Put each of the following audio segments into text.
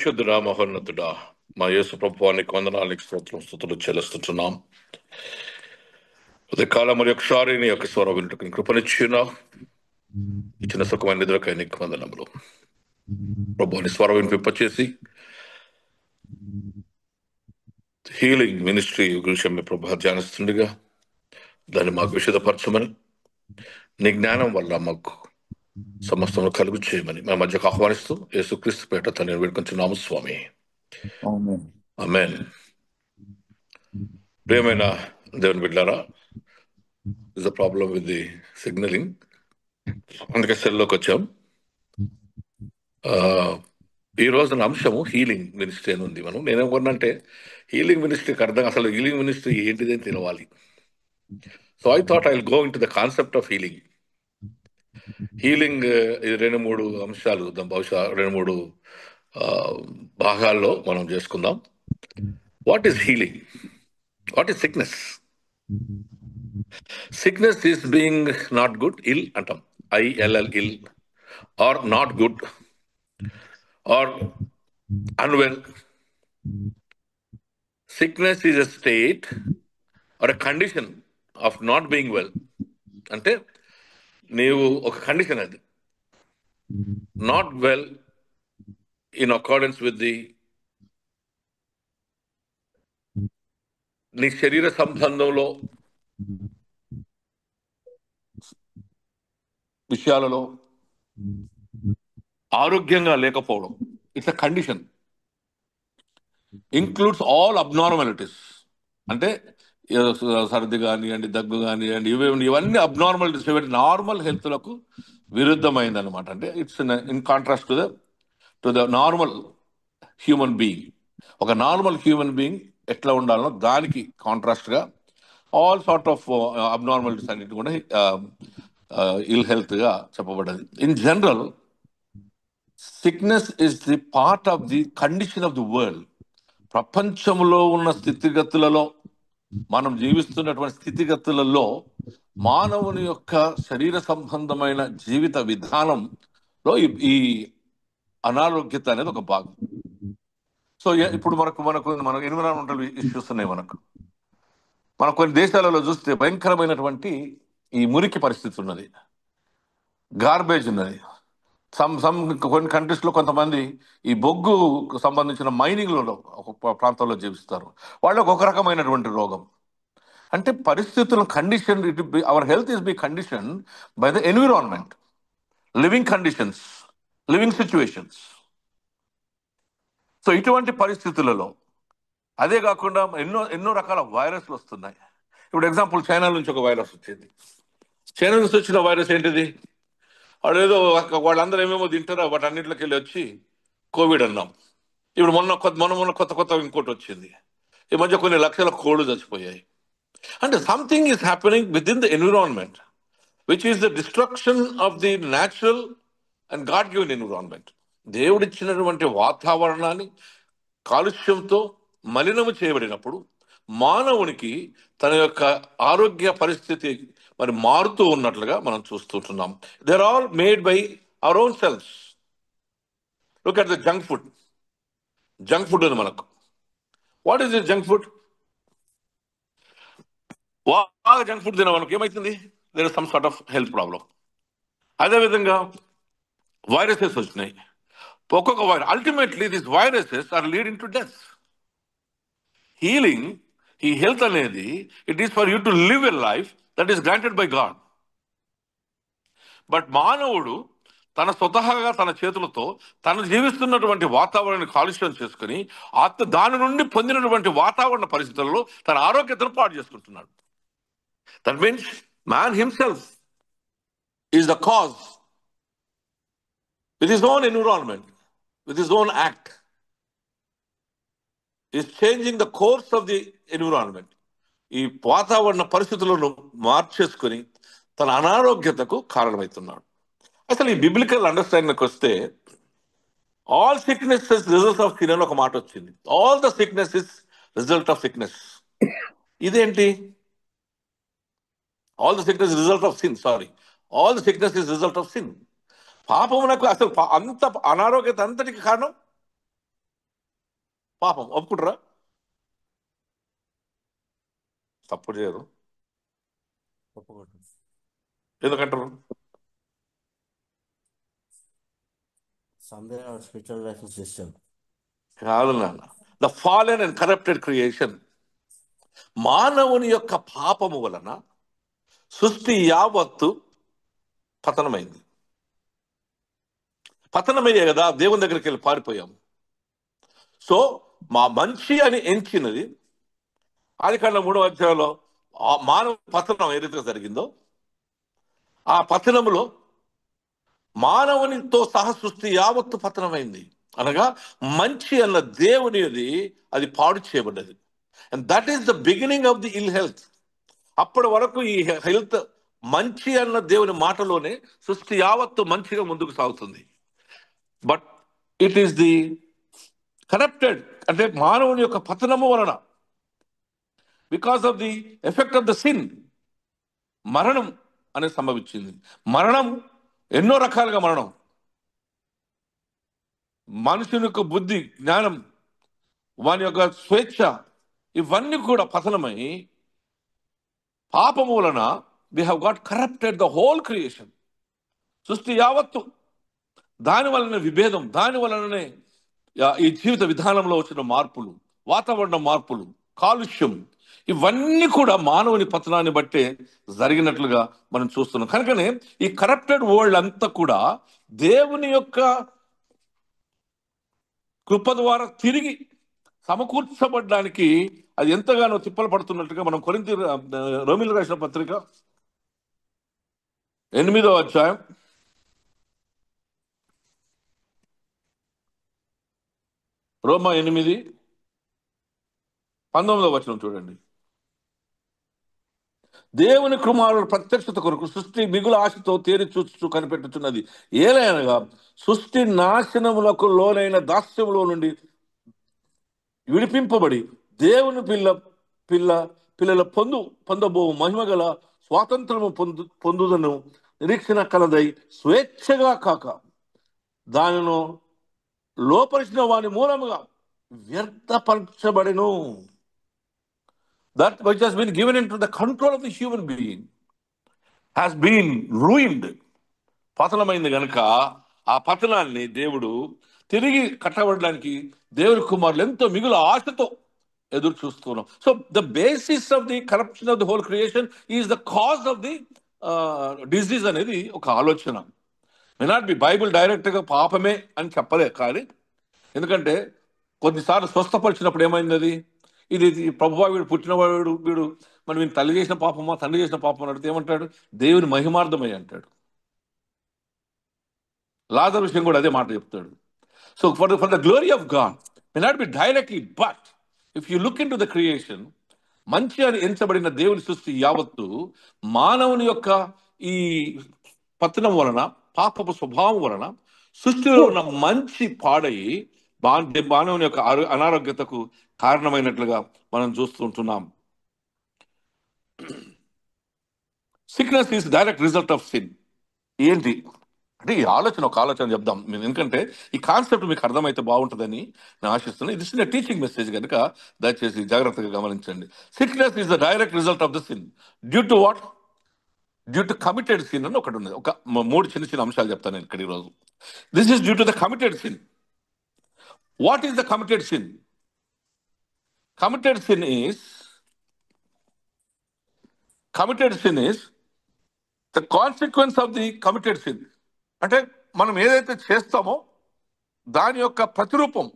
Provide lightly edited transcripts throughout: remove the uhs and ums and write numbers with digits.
పరిశుద్ధుడా మహోన్నతుడా మా యేసు ప్రభువానికి వందనానికి స్తోత్రులు చెల్లిస్తున్నాం. ఉదయకాలం మరి ఒకసారి నీ యొక్క స్వరం వింటుకుని కృపనిచ్చిన ఇచ్చిన సుఖమైన నిద్రకై నీకు వందనములు. ప్రభుని స్వరం వినిపింపచేసి హీలింగ్ మినిస్ట్రీ గురించి మీ ప్రభు ధ్యానిస్తుండగా దాన్ని మాకు విషదపరచమని నీ జ్ఞానం వల్ల మాకు సమస్తము కలుగు చేయమని మా మధ్యకు ఆహ్వానిస్తూ యేసుక్రీస్తు పేట తను వేడుకొంచున్నాము స్వామి. ఆమేన్. ప్రియమైన దేవుని బిడ్డారా, is a problem with the signalling, అందుకే సెల్లోకి వచ్చాం. ఈ రోజున అంశము హీలింగ్ మినిస్ట్రీ అని ఉంది. నేనేమనుకున్నానంటే హీలింగ్ మినిస్ట్రీకి అర్థం అసలు హీలింగ్ మినిస్ట్రీ ఏంటిది అని తెలవాలి. So I thought I will go in to the concept of healing. Healing ఇది 2-3 అంశాలు, బహుశా 2-3 భాగాల్లో మనం చేసుకుందాం. What is healing? What is sickness? Sickness is being not good, ill అంటాం, ILL, ill, or not good, or unwell. Sickness is a state or a condition of not being well. అంటే నీవు ఒక కండిషన్, అది not well in accordance with the నీ శరీర సంబంధంలో విషయాలలో ఆరోగ్యంగా లేకపోవడం. It's a condition, includes all abnormalities. అంటే సర్ది కానివ్వండి, దగ్గు కానివ్వండి, ఇవన్నీ అబ్నార్మాలిటీస్, నార్మల్ హెల్త్లకు విరుద్ధమైంది అనమాట. అంటే it's in contrast to the normal human being. ఒక నార్మల్ హ్యూమన్ బీయింగ్ ఎట్లా ఉండాలనో దానికి కాంట్రాస్ట్గా ఆల్ సార్ట్ ఆఫ్ అబ్నార్మాలిటీస్ అన్నిటి కూడా ఇల్ హెల్త్గా చెప్పబడ్డది. In general, sickness is the part of the condition of the world. ప్రపంచంలో ఉన్న స్థితిగతులలో, మనం జీవిస్తున్నటువంటి స్థితిగతులలో మానవుని యొక్క శరీర సంబంధమైన జీవిత విధానంలో ఈ అనారోగ్యత అనేది ఒక భాగం. సో ఇప్పుడు మనకు ఎన్విరాన్మెంటల్ ఇష్యూస్ ఉన్నాయి. మనకు కొన్ని దేశాలలో చూస్తే భయంకరమైనటువంటి ఈ మురికి పరిస్థితి ఉన్నది, గార్బేజ్ ఉన్నది. కొన్ని కంట్రీస్లో కొంతమంది ఈ బొగ్గు సంబంధించిన మైనింగ్లలో ఒక ప్రాంతంలో జీవిస్తారు. వాళ్ళకు ఒక రకమైనటువంటి రోగం. అంటే పరిస్థితుల condition, our health is be condition by the environment, living conditions, living situations. So ఇటువంటి పరిస్థితులలో, అదే కాకుండా ఎన్నో రకాల వైరస్లు వస్తున్నాయి. ఇప్పుడు ఎగ్జాంపుల్, చైనా నుంచి ఒక వైరస్ వచ్చింది. చైనా నుంచి వచ్చిన వైరస్ ఏంటిది? వాళ్ళేదో వాళ్ళందరూ ఏమేమో తింటారో వాటన్నింటిలోకి వెళ్ళి వచ్చి కోవిడ్ అన్నాం. ఇప్పుడు మొన్న కొత్త ఇంకోటి వచ్చింది. ఈ మధ్య కొన్ని లక్షల కోళ్ళు చచ్చిపోయాయి. అంటే something is happening with in the environment which is the destruction of the natural and God given environment. దేవుడిచ్చినటువంటి వాతావరణాన్ని కాలుష్యంతో మలినము చేయబడినప్పుడు మానవునికి తన యొక్క ఆరోగ్య పరిస్థితి మరి మారుతూ ఉన్నట్లుగా మనం చూస్తుంటున్నాం. They are all made by our own selfs. Look at the junk food. Junk food ఉంది మనకు. What is this junk food? బాగా జంక్ ఫుడ్ తిన మనకు ఏమవుతుంది? There is some sort of health problem. అదేవిధంగా వైరసెస్ వచ్చినాయి. ఒక్కొక్క virus, ultimately this viruses are leading to death. Healing, ఈ హెల్త్ అనేది, it is for you to live a life that is granted by God. But మానవుడు తన స్వతహాగా తన చేతులతో తను జీవిస్తున్నటువంటి వాతావరణాన్ని కాలుష్యం చేసుకుని దాని నుండి పొందినటువంటి వాతావరణ పరిస్థితుల్లో తన ఆరోగ్యతను పాడు చేసుకుంటున్నాడు. That means man himself is the cause with his own environment, with his own act, is changing the course of the environment. ఈ వాతావరణ పరిస్థితులను మార్చేసుకుని తన అనారోగ్యతకు కారణమవుతున్నాడు. అసలు ఈ బిబ్లికల్ అండర్స్టాండింగ్కి వస్తే, all sickness is result of sin అని ఒక మాట వచ్చింది. All the sickness is result of sickness. ఇదేంటి? All the sickness is result of sin. Sorry, all the sickness is result of sin. పాపమునకు అసలు అంత అనారోగ్యత అంతటికి కారణం పాపం. ఒప్పుకుంటారా? తప్పుడు చేయరు. ఒప్పుకోవటం. ఎందుకంటారు? Somewhere our spiritual life is disturbed. కాదు నాన్న. The fallen and corrupted creation, మానవుని యొక్క పాపము వలన సృష్టి యావత్తు పతనమైంది. పతనమయ్యే కదా దేవుని దగ్గరికి వెళ్ళి పారిపోయాం. సో మా మంచి అని ఎంచినది ఆదికాండం 3వ అధ్యాయంలో ఆ మానవ పతనం ఏ రీతిగా జరిగిందో, ఆ పతనములో మానవునితో సహ సృష్టి యావత్తు పతనమైంది. అనగా మంచి అన్న దేవునిది అది పాడు చేయబడ్డది. And that is the beginning of the ill health. అప్పటి వరకు ఈ హెల్త్ మంచి అన్న దేవుని మాటలోనే సృష్టి యావత్తు మంచిగా ముందుకు సాగుతుంది. But it is the corrupted, అంటే మానవుని యొక్క పతనము వలన, because of the effect of the sin, మరణం అనేది సంభవించింది. మరణం ఎన్నో రకాలుగా మరణం. మనుషుని యొక్క బుద్ధి, జ్ఞానం, వాని యొక్క స్వేచ్ఛ, ఇవన్నీ కూడా పతనమై పాపము వలన we have got corrupted the whole creation. సృష్టి యావత్తు దాని వలన విభేదం, దాని వలననే ఈ జీవిత విధానంలో వచ్చిన మార్పులు, వాతావరణ మార్పులు, కాలుష్యం, ఇవన్నీ కూడా మానవుని పతనాన్ని బట్టే జరిగినట్లుగా మనం చూస్తున్నాం. కనుకనే ఈ కరప్టెడ్ వరల్డ్ అంతా కూడా దేవుని యొక్క కృప ద్వారా తిరిగి సమకూర్చబడ్డానికి అది ఎంతగానో తిప్పలు పడుతున్నట్టుగా మనం రోమిలకు రాసిన పత్రిక 8వ అధ్యాయం 8:19 వచనం చూడండి. దేవుని కుమారుడు ప్రత్యక్షత కొరకు సృష్టి మిగుల ఆశతో తేరి చూస్తూ కనిపెట్టుచున్నది. ఏలైనగా సృష్టి నాశనములకు లోనైన దాస్యములో నుండి విడిపింపబడి దేవుని పిల్లల పొందబో మహిమగల స్వాతంత్రము పొందుదను నిరీక్షణ కలదై స్వేచ్ఛగా కాక దానిను లోపరిచిన వాని మూలముగా వ్యర్థపరచబడెను. That which has been given into the control of the human being has been ruined. పతనమైంది గనుక ఆ పతనాన్ని దేవుడు తిరిగి కట్టబడడానికి దేవుని కుమారులు ఎంతో మిగుల ఆశతో ఎదురు చూస్తున్నాం. So the basis of the corruption of the whole creation is the cause of the disease అనేది ఒక ఆలోచన. మే నాట్ బి బైబిల్ డైరెక్ట్గా పాపమే అని చెప్పలే, కానీ ఎందుకంటే కొన్నిసార్లు స్వస్థపరిచినప్పుడు ఏమైంది, అది ఇది ప్రభువా వీడు పుట్టినవాడు, వీడు మనం వీని తల్లి చేసిన పాపమా తండ్రి చేసిన పాపం అని అడిగితే ఏమంటాడు? దేవుని మహిమార్థమై అంటాడు. లాజరు విషయం కూడా అదే మాట చెప్తాడు. So for the glory of God may not be directly, but if you look in to the creation, మంచి అని ఎంచబడిన దేవుని సృష్టి యావత్తు మానవుని యొక్క ఈ పతనం వలన, పాపపు స్వభావం వలన సృష్టిలో ఉన్న మంచి పాడై మానవుని యొక్క అనారోగ్యతకు కారణమైనట్లుగా మనం చూస్తుంటున్నాం. Sickness is direct result of sin. ఏంటి అంటే ఈ ఆలోచన, ఒక ఆలోచన చెప్దాం, ఎందుకంటే ఈ కాన్సెప్ట్ మీకు అర్థమైతే బాగుంటుందని నేను ఆశిస్తున్నాను. ఇది చిన్న టీచింగ్ మెసేజ్ కనుక దయచేసి జాగ్రత్తగా గమనించండి. Sickness is the direct result of the sin due to what? Due to committed sin అని ఒకటి ఉంది. ఒక 3 చిన్న అంశాలు చెప్తాను నేను ఇక్కడ ఈరోజు. This is due to the committed sin. What is the committed sin? Committed sin is the consequence of the committed sin. అంటే మనం ఏదైతే చేస్తామో దాని యొక్క ప్రతిరూపం.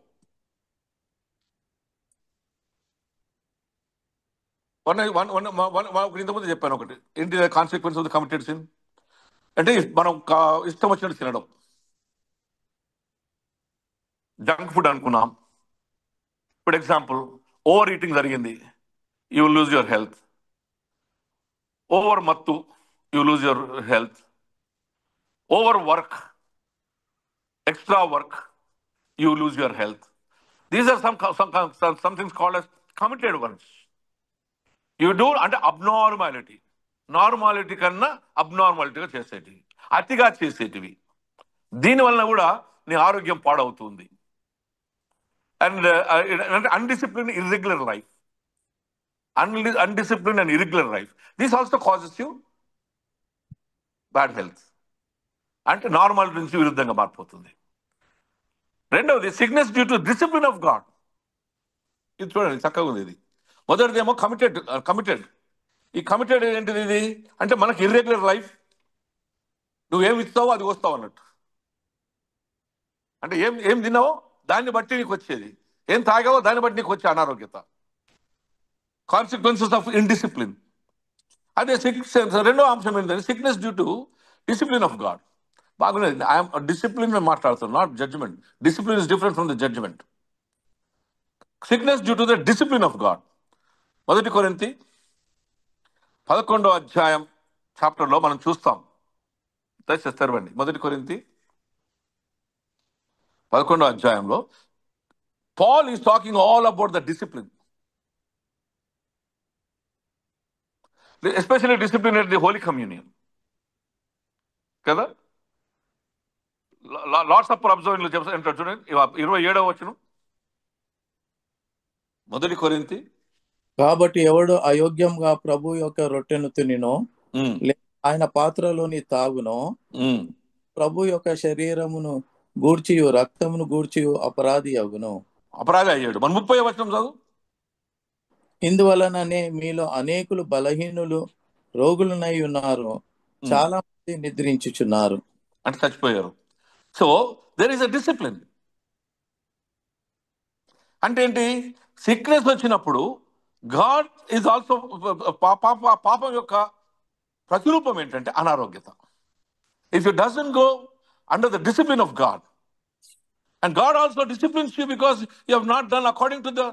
ఇంతకుముందు చెప్పాను ఒకటి, ఏంటి consequence of the committed sin అంటే మనం ఇష్టం వచ్చినట్టు తినడం, జంక్ ఫుడ్ అనుకున్నాం. ఫర్ ఎగ్జాంపుల్, ఓవర్ ఈటింగ్ జరిగింది, you will lose your health. Over మత్తు, you lose your health. Over work, extra work, you lose your health. These are some things called as committed ones. You do అంటే abnormality, normality కన్నా అబ్నార్మాలిటీగా చేసేటివి, అతిగా చేసేటివి. దీనివల్ల కూడా నీ ఆరోగ్యం పాడవుతుంది. అండ్ అంటే undiscipline irregular life, undisciplined and irregular life. This also causes you bad health, అంటే నార్మల్ నుంచి విరుద్ధంగా మారిపోతుంది. రెండవది sickness due to discipline of God. ఇది చూడండి చక్కగా ఉంది ఇది. మొదటిదేమో కమిటెడ్. ఈ కమిటెడ్ ఏంటిది ఇది అంటే మనకి ఇర్రెగ్యులర్ లైఫ్, నువ్వేం ఇస్తావో అది వస్తావు అన్నట్టు. అంటే ఏం ఏం తిన్నావో దాన్ని బట్టి నీకు వచ్చేది, ఏం తాగావో దాన్ని బట్టి నీకు వచ్చే అనారోగ్యత, కాన్సిక్వెన్సెస్ ఆఫ్ ఇండిసిప్లిన్. అదే రెండో అంశం ఏంటంటే sickness due to discipline of God. బాగున్నది. ఐఎమ్ డిసిప్లిన్ మాట్లాడుతున్నాను, not judgment. Discipline is different from the judgment. Sickness due to the discipline of God. 1 కొరింథీ 11వ అధ్యాయం చాప్టర్లో మనం చూస్తాం. దయచేసి తెరవండి. 1 కొరింథీ 11వ అధ్యాయంలో Paul is talking all about the discipline, especially discipline at the holy communion కదా. లార్డ్స్ సప్పర్ అబ్జర్వింగ్ చెప్తారు చూడండి, 27వ వచనం 1 కొరింథీ. కాబట్టి ఎవడు అయోగ్యంగా ప్రభు యొక్క రొట్టెను తినినో లేదా ఆయన పాత్రలోని తాగునో ప్రభు యొక్క శరీరమును గూర్చియు రక్తమును గూర్చియు అపరాధి అగును. అపరాధి అయ్యాడు. మన 30వ వచనం చదువు. ఇందువలననే మీలో అనేకులు బలహీనులు రోగులనై ఉన్నారు, చాలా మంది నిద్రించుచున్నారు. అంటే చచ్చిపోయారు. So there is a discipline. అంటే ఏంటి? సిక్నెస్ వచ్చినప్పుడు గాడ్ ఈజ్ ఆల్సో, పాపం యొక్క ప్రతిరూపం ఏంటంటే అనారోగ్యత. If you doesn't go under the discipline of God, and God also disciplines you because you have not done according to the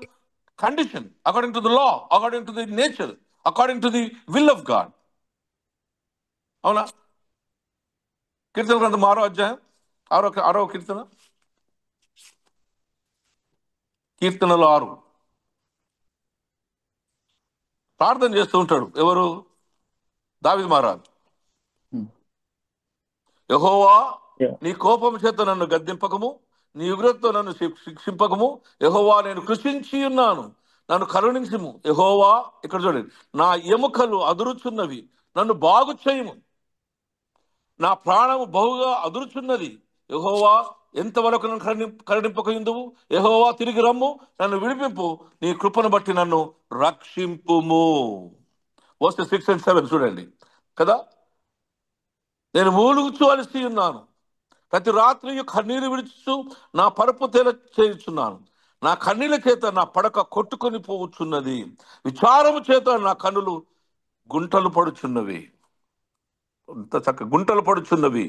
condition, according to the law, according to the nature, according to the will of God. అవునా? కీర్తన గ్రంథం 6వ అధ్యాయం 6వ కీర్తన, కీర్తనలో 6 ప్రార్థన చేస్తూ ఉంటాడు. ఎవరు? దావీదు మహారాజు. యెహోవా, నీ కోపం చేత నన్ను గద్దింపకము, నీ ఉగ్రతతో నన్ను శిక్షింపకము. యెహోవా, నేను కృషించి ఉన్నాను, నన్ను కరుణించుము. యెహోవా, ఇక్కడ చూడండి, నా ఎముకలు అదురుచున్నవి, నన్ను బాగు చేయుము. నా ప్రాణము బహుగా అదురుచున్నది. యెహోవా, ఎంతవరకు నన్ను కరుణింపకయుందువు? యెహోవా, తిరిగి రమ్ము, నన్ను విడిపింపు, నీ కృపను బట్టి నన్ను రక్షింపుము. వర్సెస్ 6 and 7 చూడండి కదా. నేను మూలుగుచు అలసి ఉన్నాను, ప్రతి రాత్రి కన్నీరు విడుచు నా పరుపు తేల చేయుచున్నాను. నా కన్నీల చేత నా పడక కొట్టుకొని పోవచ్చున్నది, విచారము చేత నా కన్నులు గుంటలు పడుచున్నవి. ఇంత చక్క గుంటలు పడుచున్నవి,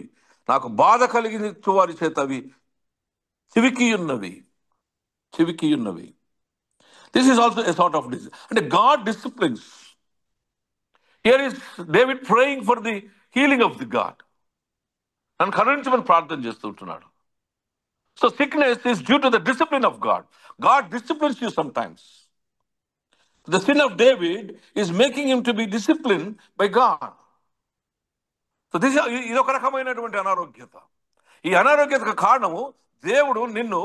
నాకు బాధ కలిగించు వారి చేత అవి చివికి ఉన్నవి. This is also a sort of discipline. అంటే God disciplines. Here is David praying for the healing of the God. నన్ను కరుణించమని ప్రార్థన చేస్తుంటున్నాడు. So sickness is due to the discipline of God. God disciplines you sometimes. The sin of David is making him to be discipline by God. So ఇది ఒక రకమైనటువంటి అనారోగ్యత. ఈ అనారోగ్యతకు కారణము దేవుడు నిన్ను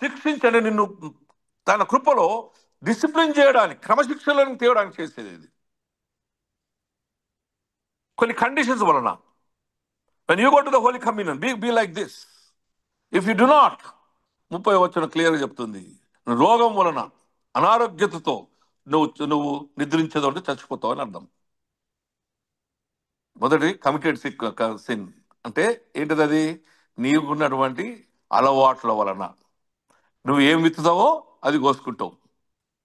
శిక్షించని, నిన్ను తన కృపలో డిసిప్లిన్ చేయడానికి, క్రమశిక్షణలను తేవడానికి చేసేది ఇది. కొన్ని కండిషన్స్ వలన. when you go to the holy communion, be like this. if you do not, 30వ వచనం క్లియర్గా చెప్తుంది, రోగం వలన, అనారోగ్యతతో నువ్వు నిద్రించదు అంటే చచ్చిపోతావు అని అర్థం. మొదటి కమిటెడ్ సిన్ అంటే ఏంటిది? అది నీకున్నటువంటి అలవాట్ల వలన. నువ్వు ఏం విత్తుతావో అది కోసుకుంటావు,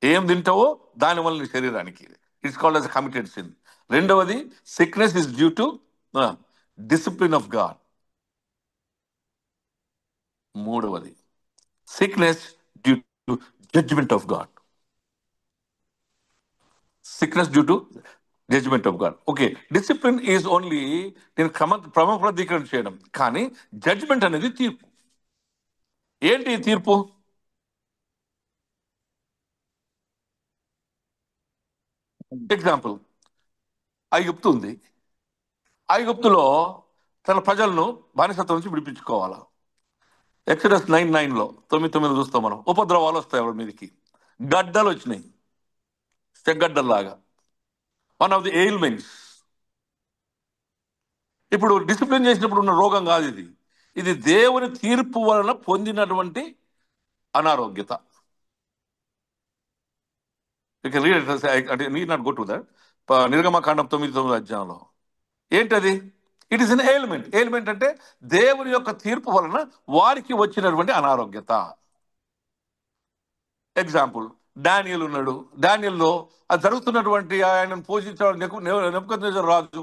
ఏం తింటావో దానివల్ల నీ శరీరానికి. It's called as committed sin. రెండవది sickness is due to discipline of God. మూడవది sickness due to judgement of God. Sickness due to judgement of God. Okay, discipline is only నేను క్రమప్రదీకరణ చేయడం, కానీ జడ్జ్మెంట్ అనేది తీర్పు. ఏంటి తీర్పు? ఎగ్జాంపుల్, ఐగుప్తు ఉంది. ఐగుప్తులో తన ప్రజలను బానిసత్వం నుంచి విడిపించుకోవాలా. ఎక్సడస్ 9:9 9:9 చూస్తాం మనం. ఉపద్రవాలు వస్తాయి ఎవరి మీదకి, గడ్డలు వచ్చినాయి, చెగ్గడ్డల్లాగా. One of the ailments. ఇప్పుడు డిసిప్లిన్ చేసినప్పుడు ఉన్న రోగం కాదు ఇది. ఇది దేవుని తీర్పు వలన పొందినటువంటి అనారోగ్యత. అంటే need not go to that. నిర్గమకాండం 9:9 అధ్యాయంలో ఏంటది? It is an ailment. Ailment అంటే దేవుని యొక్క తీర్పు వలన వారికి వచ్చినటువంటి అనారోగ్యత. ఎగ్జాంపుల్, డానియల్ ఉన్నాడు. డానియల్లో అది జరుగుతున్నటువంటి ఆయనను పోషించడం నెబుకద్నెజరు రాజు,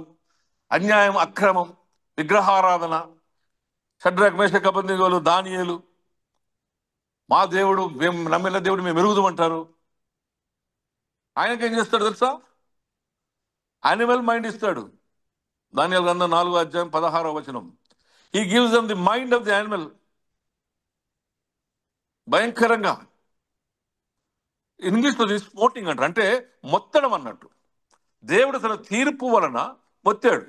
అన్యాయం, అక్రమం, విగ్రహారాధన. షడ్రక్, మేషక్, అబేద్నెగోలు, దానియేలు, మా దేవుడు, మేము నమ్మిన దేవుడు మేము ఎరుగుదామంటారు. ఆయనకేం చేస్తాడు తెలుసా? యానిమల్ మైండ్ ఇస్తాడు. దానియేలు గ్రంథం 4:16 he gives them the mind of the animal. భయంకరంగా ఇంగ్లీష్లో స్పోర్టింగ్ అంటారు, అంటే మొత్తడం అన్నట్టు. దేవుడు తన తీర్పు వలన మొత్తాడు.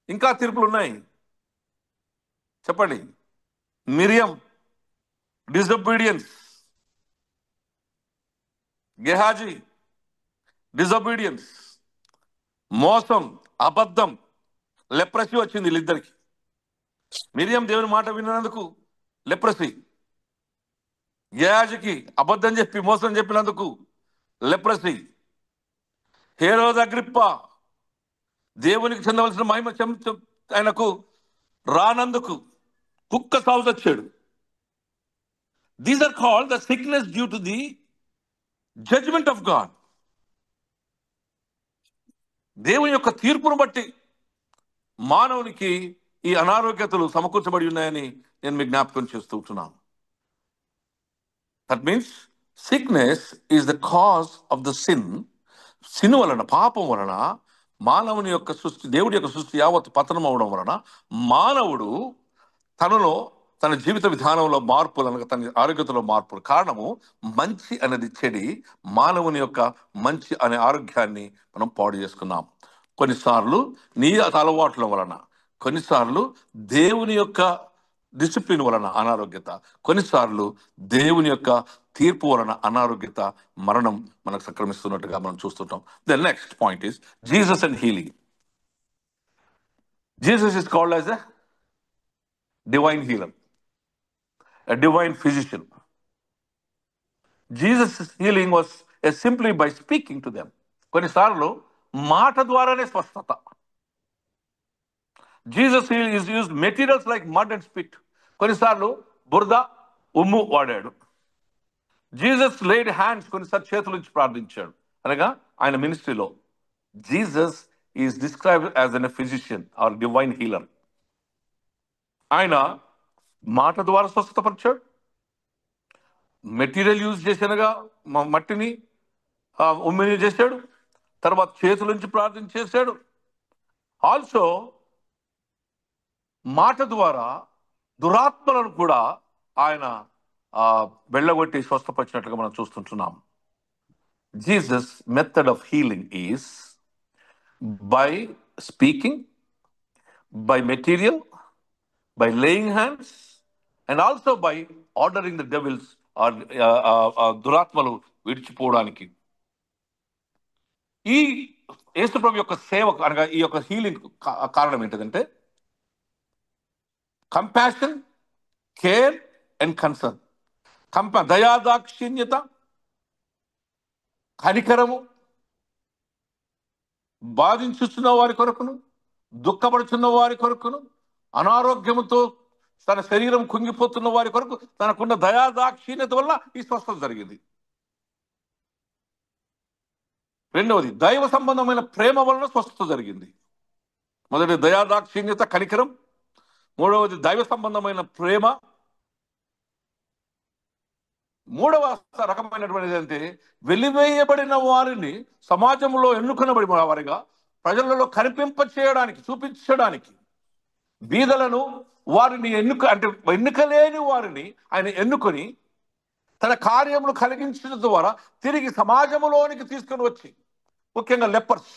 ఇంకా తీర్పులు ఉన్నాయి, చెప్పండి. మిరియం డిజొబీడియన్స్, గెహాజీ డిజొబీడియన్స్, మోసం, అబద్ధం, లెప్రసీ వచ్చింది వీళ్ళిద్దరికి. మిరియం దేవుని మాట విన్నందుకు లెప్రసీ, గెహాజీకి అబద్ధం చెప్పి మోసం చెప్పినందుకు లెప్రసీ. హేరోదు అగ్రిప్పా దేవునికి చెందవలసిన మహిమ ఆయనకు రానందుకు కుక్క సాగు తెచ్చాడు. These are called the sickness due to the judgement of God. దేవుని యొక్క తీర్పును బట్టి మానవునికి ఈ అనారోగ్యతలు సమకూర్చబడి ఉన్నాయని నేను మీకు జ్ఞాపకం చేస్తూ ఉంటున్నాను. That means sickness is the cause of the sin. Sin వలన, పాపం వలన మానవుని యొక్క సృష్టి, దేవుడి యొక్క సృష్టి యావత్ పతనం అవడం వలన మానవుడు తనలో, తన జీవిత విధానంలో మార్పులు, అనగా తన ఆరోగ్యతలో మార్పులు. కారణము మంచి అనేది చెడి. మానవుని యొక్క మంచి అనే ఆరోగ్యాన్ని మనం పాడు చేసుకున్నాం. కొన్నిసార్లు నీ అలవాట్ల వలన, కొన్నిసార్లు దేవుని యొక్క డిసిప్లిన్ వలన అనారోగ్యత, కొన్నిసార్లు దేవుని యొక్క తీర్పు వలన అనారోగ్యత, మరణం మనకు సంక్రమిస్తున్నట్టుగా మనం చూస్తుంటాం. The next point is Jesus and healing. Jesus is called as a divine healer, a divine physician. Jesus' healing was simply by speaking to them. కొన్నిసార్లు మాట ద్వారానే స్వస్థత. Jesus is used materials like mud and spit. కొన్నిసార్లు బురద, ఉమ్ము వాడాడు. Jesus laid hands, కొన్నిసార్లు చేతుల నుంచి ప్రార్థించాడు. అనగా ఆయన మినిస్ట్రీలో Jesus is described as an physician or divine healer. ఆయన మాట ద్వారా స్వస్థపరిచాడు, మెటీరియల్ యూజ్ చేసినగా మట్టిని, ఉమ్మిని చేశాడు, తర్వాత చేతుల నుంచి ప్రార్థన చేశాడు. ఆల్సో మాట ద్వారా దురాత్మలను కూడా ఆయన వెళ్ళగొట్టి స్వస్థపరిచినట్లుగా మనం చూస్తుంటున్నాం. Jesus method of healing is by speaking, by material, by laying hands, and also by ordering the devils or దురాత్మలు విడిచిపోవడానికి. ఈ యేసుప్రభు యొక్క సేవకు, అనగా ఈ యొక్క హీలింగ్ కారణం ఏంటంటే కంపాషన్, కేర్ అండ్ కన్సర్న్. దయాదాక్షిణ్యత, కనికరము, బాధించుచున్న వారి కొరకును, దుఃఖపడుచున్న వారి కొరకును, అనారోగ్యముతో తన శరీరం కుంగిపోతున్న వారి కొరకు తనకున్న దయాదాక్షిణ్యత వల్ల ఈ స్వస్థత జరిగింది. రెండవది, దైవ సంబంధమైన ప్రేమ వలన స్వస్థత జరిగింది. మొదటి దయాదాక్షిణ్యత, కనికరం. మూడవది దైవ సంబంధమైన ప్రేమ. మూడవ రకమైనటువంటిది అంటే వెలివేయబడిన వారిని సమాజంలో ఎన్నుకునబడిన వారిగా ప్రజలలో కనిపింప చేయడానికి, చూపించడానికి, బీదలను, వారిని ఎన్నుకలేని వారిని ఆయన ఎన్నుకొని తన కార్యములు కలిగించడం ద్వారా తిరిగి సమాజంలోనికి తీసుకుని వచ్చి, ముఖ్యంగా lepers,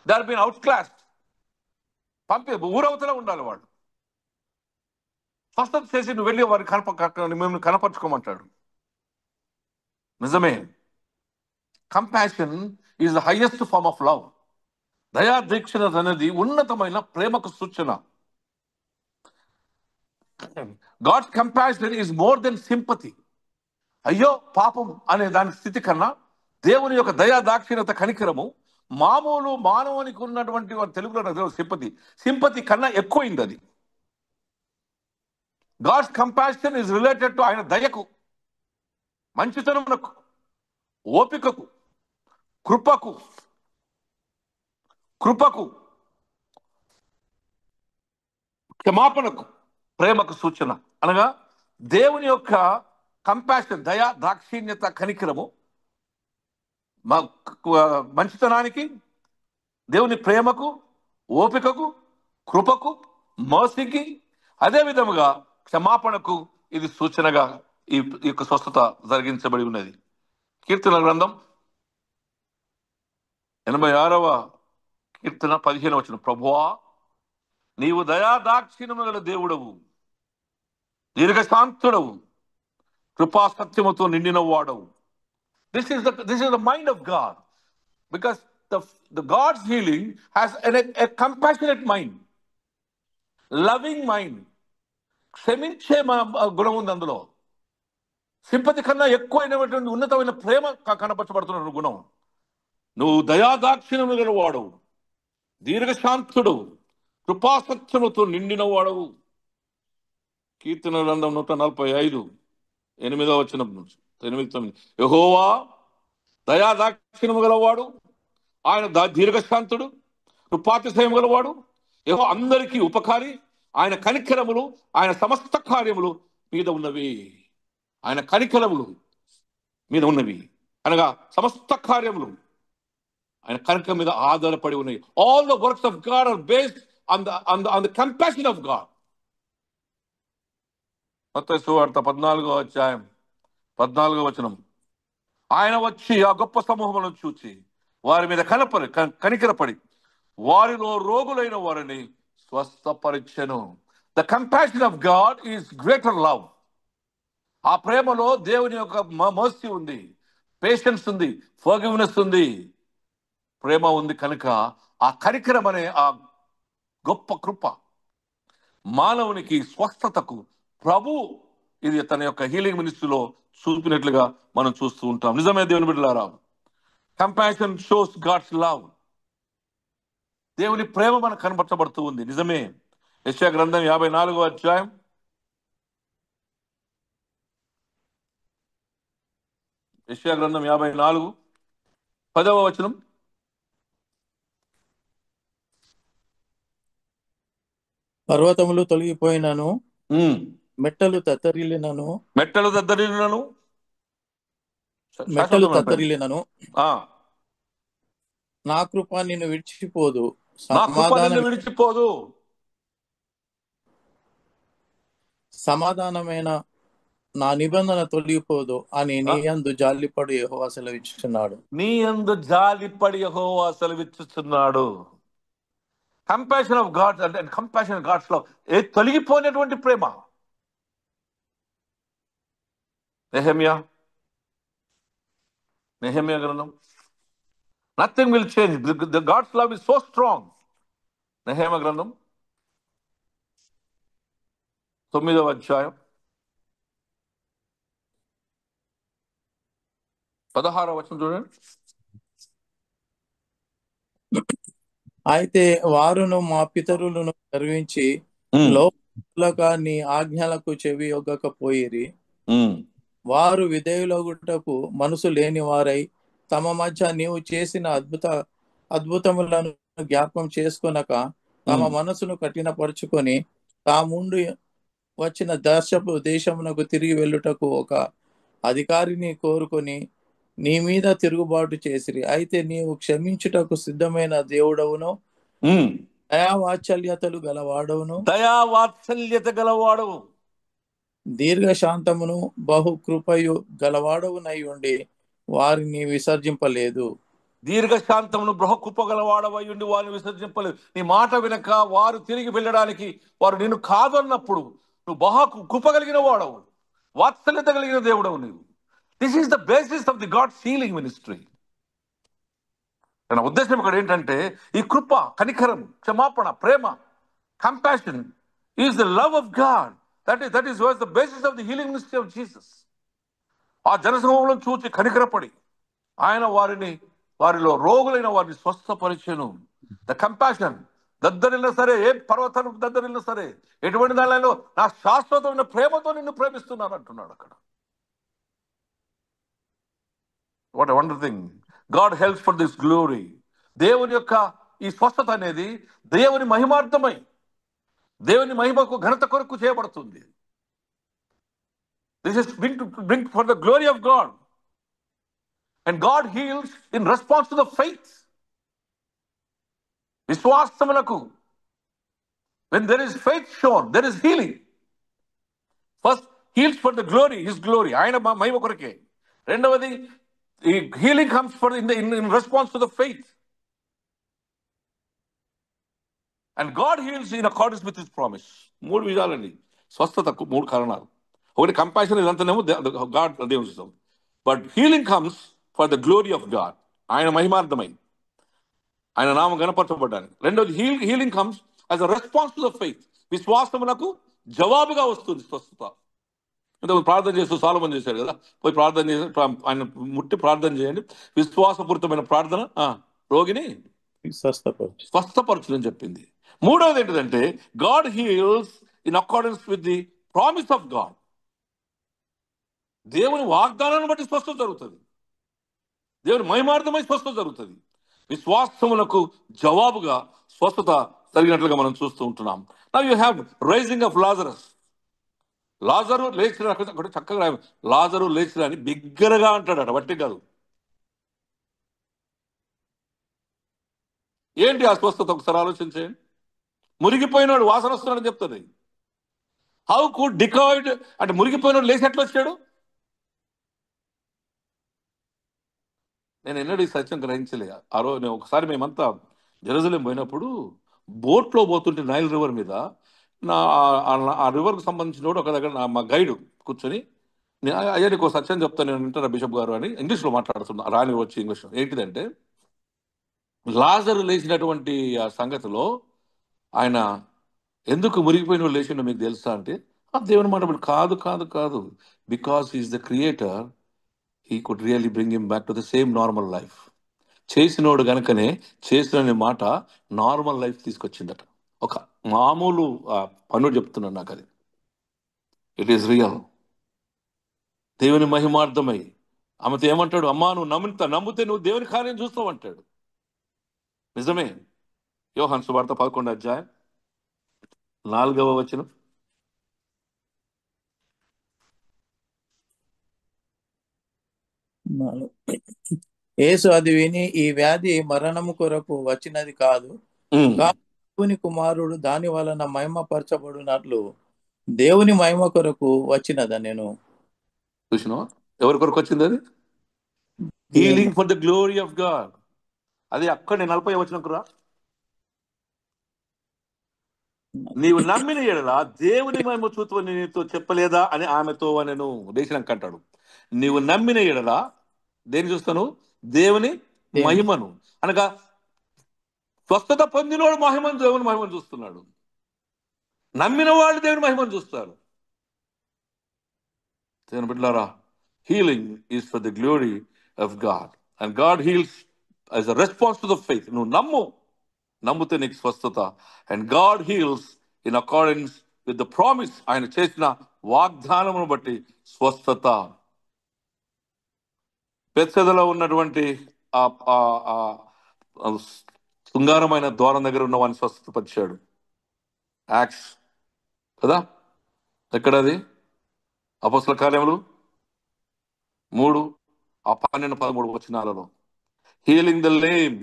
they are been out class, ఊరవతల ఉండాలి వాళ్ళు. స్వస్థత చేసి నువ్వు వెళ్ళి వారిని మేము కనపరుచుకోమంటాడు. నిజమే. Compassion is the highest form of love. దయా దీక్షణ అనేది ఉన్నతమైన ప్రేమకు సూచన. God's compassion is more than sympathy. అయ్యో పాపం అనే దాని స్థితి కన్నా దేవుని యొక్క దయా దాక్షిణ్యత కనికరము మామూలు మానవునికి ఉన్నటువంటి తెలుగులో సింపతి కన్నా ఎక్కువైంది అది. God's compassion is related to ఆయన దయకు, మంచితనమునకు, ఓపికకు, కృపకు, క్షమాపణకు, ప్రేమకు సూచన. అనగా దేవుని యొక్క కంపాషన్, దయా దాక్షిణ్యత కనికరము మంచితనానికి, దేవుని ప్రేమకు, ఓపికకు, కృపకు, మర్సీకి, అదే విధముగా క్షమాపణకు ఇది సూచనగా ఈ యొక్క స్వస్థత జరిగించబడి ఉన్నది. కీర్తన గ్రంథం 86వ కీర్తన 15వ వచనం. ప్రభువా నీవు దయా దాక్షిణ్యము గల దేవుడవు, దీర్ఘశాంతుడవు, కృపా సత్యముతో నిండిన వాడవు. This is the mind of God, because the God's healing has a compassionate mind, loving mind. క్షమించే గుణం ఉంది అందులో. సింపతి కన్నా ఎక్కువైనటువంటి ఉన్నతమైన ప్రేమ కనపరచబడుతున్న గుణం. నువ్వు దయాదాక్షిణ్యము గల వాడవు, దీర్ఘశాంతుడవు, కృపాసత్యముతో నిండిన వాడవు. కీర్తన గ్రంథం 145 8వ వచనం నుంచి 8-9. యెహోవా దయాదాక్షిణ్యము గలవాడు, ఆయన దీర్ఘశాంతుడు, కృపాతిశయం గలవాడు. యెహోవా అందరికీ ఉపకారి, ఆయన కనికరములు ఆయన సమస్త కార్యములు మీద ఉన్నవి. ఆయన కనికరములు మీద ఉన్నవి అనగా సమస్త కార్యములు ఆయన కనికరం మీద ఆధారపడి ఉన్నాయి. All the works of God are based on the compassion of God. మత్తయి సువార్త 14వ అధ్యాయం 14వ వచనం. ఆయన వచ్చి ఆ గొప్ప సమూహములను చూచి వారి మీద కనికరపడి వారిలో రోగులైన వారిని స్వస్థపరిచెను. The compassion of God is greater love. ఆ ప్రేమలో దేవుని యొక్క మర్సీ ఉంది, పేషెన్స్ ఉంది, ఫర్గివ్నెస్ ఉంది, ప్రేమ ఉంది. కనుక ఆ కనికరం అనే ఆ గొప్ప కృప మానవునికి స్వస్థతకు ప్రభు ఇది తన యొక్క హీలింగ్ మినిస్ట్రీలో చూపినట్లుగా మనం చూస్తూ ఉంటాం. నిజమే దేవుని బిడ్డలారా, కంపాషన్ షోస్ గాడ్స్ లవ్. దేవుని ప్రేమ మనకు కనబరచబడుతూ ఉంది. నిజమే. యెషయా గ్రంథం 54వ అధ్యాయం 10వ వచనం. పర్వతములు తొలగిపోయినను, మెట్టలు తత్తరిల్లినను, నా కృప నిన్ను విడిచిపోదు, సమాధానమైన నా నిబంధన తొలగిపోదు అని నీ యందు జాలిపడి యెహోవా సెలవిచ్చుచున్నాడు. కంపాషన్ ఆఫ్ గాడ్ అంటే కంపాషన్ గాడ్స్ లవ్, తొలగిపోయినటువంటి ప్రేమ. నెహెమ్యా గ్రంథం. Nothing will change, the God's love is so strong. నెహెమ్యా గ్రంథం 9వ అధ్యాయం 16వ వచనం చూడండి. అయితే వారును మా పితరులను గర్వించి లోపలక నీ ఆజ్ఞలకు చెవి యొగ్గకపోయిరి. వారు విధేయులగుటకు మనసు లేని వారై తమ మధ్య నీవు చేసిన అద్భుతములను జ్ఞాపకం చేసుకొనక తమ మనసును కఠినపరుచుకొని తాముండి వచ్చిన దేశమునకు తిరిగి వెళ్ళుటకు ఒక అధికారిని కోరుకొని నీ మీద తిరుగుబాటు చేసిరి. అయితే నీవు క్షమించుటకు సిద్ధమైన దేవుడవును, దయావాత్సల్యత గలవాడవు, దీర్ఘశాంతమును బహు కృపయు గలవాడవునై ఉండి వారిని విసర్జింపలేదు. దీర్ఘశాంతమును బహుకృప గలవాడవై ఉండి వారిని విసర్జింపలేదు. నీ మాట వినక వారు తిరిగి వెళ్ళడానికి వారు నిన్ను కాదన్నప్పుడు నువ్వు బహా కృప కలిగిన వాడవు, వాత్సల్యత కలిగిన దేవుడవు నీవు. This is the basis of the God's healing ministry. నా ఉద్దేశం ఇక్కడ ఏంటంటే, ఈ కృప, కనికరం, క్షమాపణ, ప్రేమ, compassion is the love of God. That is was the basis of the healing ministry of Jesus. ఆ జనసమూహంలో చూచి కనికరపడి ఆయన వారిలో రోగులైన వారిని స్వస్థపరిచెను. The compassion. దద్దరిల్లినా సరే, ఏ పర్వతానికి దద్దరిల్లినా సరే, ఎటువంటి దానిలో నా శాశ్వతమైన ప్రేమతో నిన్ను ప్రేమిస్తున్నాను అంటున్నాడు అక్కడ. What a wonder thing. God helps for this glory. దేవుని యొక్క ఈ స్వస్థత అనేది దేవుని మహిమార్థమై, దేవుని మహిమకు ఘనత కొరకు చేయబడుతుంది. This is bring for the glory of God. And God heels in response to the faith. విశ్వాసమునకు, when there is faith shown, there is healing. First, heals for the glory, his glory, ఆయన మహిమ కొరకే. రెండవది, ఈ healing comes for in response to the faith. And God heals in accordance with his promise. మూడు విధాలండి స్వస్థతకు, మూడు కారణాలు. ఒకటి compassion, ఇదంతానేమో God దేవుని ఇష్టం. But healing comes for the glory of God, ఆయన మహిమార్థమై, ఆయన నామం గణపరచబడ్డానికి. రెండోది, healing comes as a response to the faith. విశ్వాసమునకు జవాబుగా వస్తుంది స్వస్థత. అంటే ప్రార్థన చేస్తూ సొలొమోను చేశాడు కదా, పోయి ప్రార్థన చేసి ఆయన ముట్టి ప్రార్థన చేయండి, విశ్వాసపూరితమైన ప్రార్థన రోగిని స్వస్థపరచుదని చెప్పింది. మూడవది ఏంటిదంటే, God heels in accordance with the promise of God. దేవుని వాగ్దానాన్ని బట్టి స్వస్థత జరుగుతుంది, దేవుని మహిమార్థమై స్వస్థత జరుగుతుంది. విశ్వాసములకు జవాబుగా స్వస్థత జరిగినట్లుగా మనం చూస్తూ ఉంటున్నాం. Now you have raising of Lazarus. లాజరు లేచిన, చక్కగా లాజరు లేచిన అని బిగ్గరగా అంటాడట, బట్టి కాదు. ఏంటి ఆ స్వస్థత ఒకసారి ఆలోచించేయండి. మురిగిపోయినాడు వాసన వస్తున్నాడని చెప్తుంది. హౌ కుడ్ డికాయిడ్ అంటే మురిగిపోయినాడు లేచి ఎట్లా వచ్చాడు? నేను ఎన్నడూ ఈ సత్యం గ్రహించలే. ఆ రోజు ఒకసారి మేమంతా జెరూసలేం పోయినప్పుడు బోట్లో పోతుంటే నైల్ రివర్ మీద ఆ రివర్కి సంబంధించిన ఒక దగ్గర మా గైడ్ కూర్చొని, అయ్యా నీకు సత్యం చెప్తాను, నేను వింటాను బిషప్ గారు అని ఇంగ్లీష్లో మాట్లాడుతున్నా, రాని వచ్చి ఇంగ్లీష్. ఏంటిదంటే, లాజరు లేచినటువంటి ఆ సంగతిలో ఆయన ఎందుకు మురిగిపోయిన లేచిండో మీకు తెలుసా అంటే, దేవుని మాట కాదు కాదు కాదు, because is the creator, he could really bring him back to the same normal life. చేసినోడు గనుకనే చేసిన మాట నార్మల్ లైఫ్ తీసుకొచ్చిందట. ఒక మామూలు పనులు చెప్తున్నాను నాకు, అది ఇట్ ఈస్ రియల్. దేవుని మహిమార్థమై ఆమెతో ఏమంటాడు, అమ్మా నువ్వు నమ్మితే నువ్వు దేవుని కార్యం చూస్తావు అంటాడు. నిజమే. యోహాను సువార్త 11వ అధ్యాయం 4వ వచనం. యేసు అది విని, ఈ వ్యాధి మరణము కొరకు వచ్చినది కాదు, దేవుని కుమారుడు దాని వలన మహిమపరచబడినట్లు దేవుని మహిమ కొరకు వచ్చినదా. నేను చూసినా ఎవరి కొరకు వచ్చింది అది? Healing for the glory of God. అది అక్కడ 40వ వచనంకు రా. నీవు నమ్మిన ఎడల దేవుని మహిమ చూతువని నీతో చెప్పలేదా అని ఆమెతో నేను దేశంకి అంటాడు. నీవు నమ్మిన ఎడల దేని చూస్తాను? దేవుని మహిమను. అనగా స్వస్థత పొందినోడు దేవుని మహిమను చూస్తున్నాడు, నమ్మిన వాళ్ళు దేవుని మహిమను చూస్తారు. దేవుని బిడ్డలారా, healing is for the glory of God and God heels as a response to the faith. నువ్వు నమ్మితే నీకు స్వస్థత. And God heels in accordance with the promise. ఆయన చేసిన వాగ్దానమును బట్టి స్వస్థత. బెత్సెదలో ఉన్నటువంటి శృంగారమైన ద్వారం దగ్గర ఉన్న వాడిని స్వస్థపరిచాడు. యాక్ట్స్ కదా, ఎక్కడది? అపోస్తల కార్యములు 3:12-13 వచనాలలో. Healing the lame.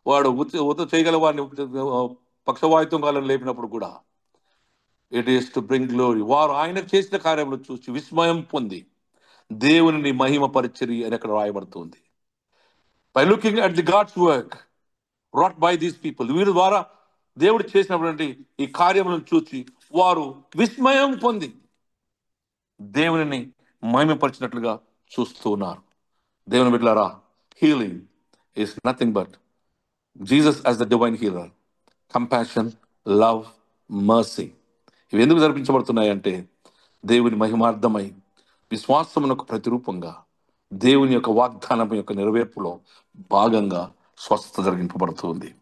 వాడు ఉత చేయగల వాడిని పక్షవాయుత్వం కాలం లేపినప్పుడు కూడా it is to bring glory. వారు ఆయన చేసిన కార్యములు చూసి విస్మయం పొంది దేవుని మహిమ పరిచరి అని అక్కడ రాయబడుతుంది. By looking at the God's work wrought by these people. వీరి ద్వారా దేవుడు చేసినటువంటి ఈ కార్యములను చూసి వారు విస్మయం పొంది దేవునిని మహిమపరిచినట్లుగా చూస్తూ ఉన్నారు. దేవుని బిడ్డలారా, healing is nothing but Jesus as the divine healer. Compassion, love, mercy ఇవి ఎందుకు జరిపించబడుతున్నాయి అంటే దేవుని మహిమార్థమై విశ్వాసమునకు ప్రతిరూపంగా దేవుని యొక్క వాగ్దానం యొక్క నెరవేర్పులో భాగంగా స్వస్థత జరిగింపబడుతుంది.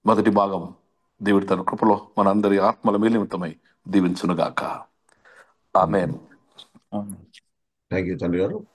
మొదటి భాగం దేవుడి తన కృపలో మనందరి ఆత్మల మేలిమితమై దీవించునుగాక. ఆమేన్. ఆమేన్. థ్యాంక్ యూ తండ్రి గారు.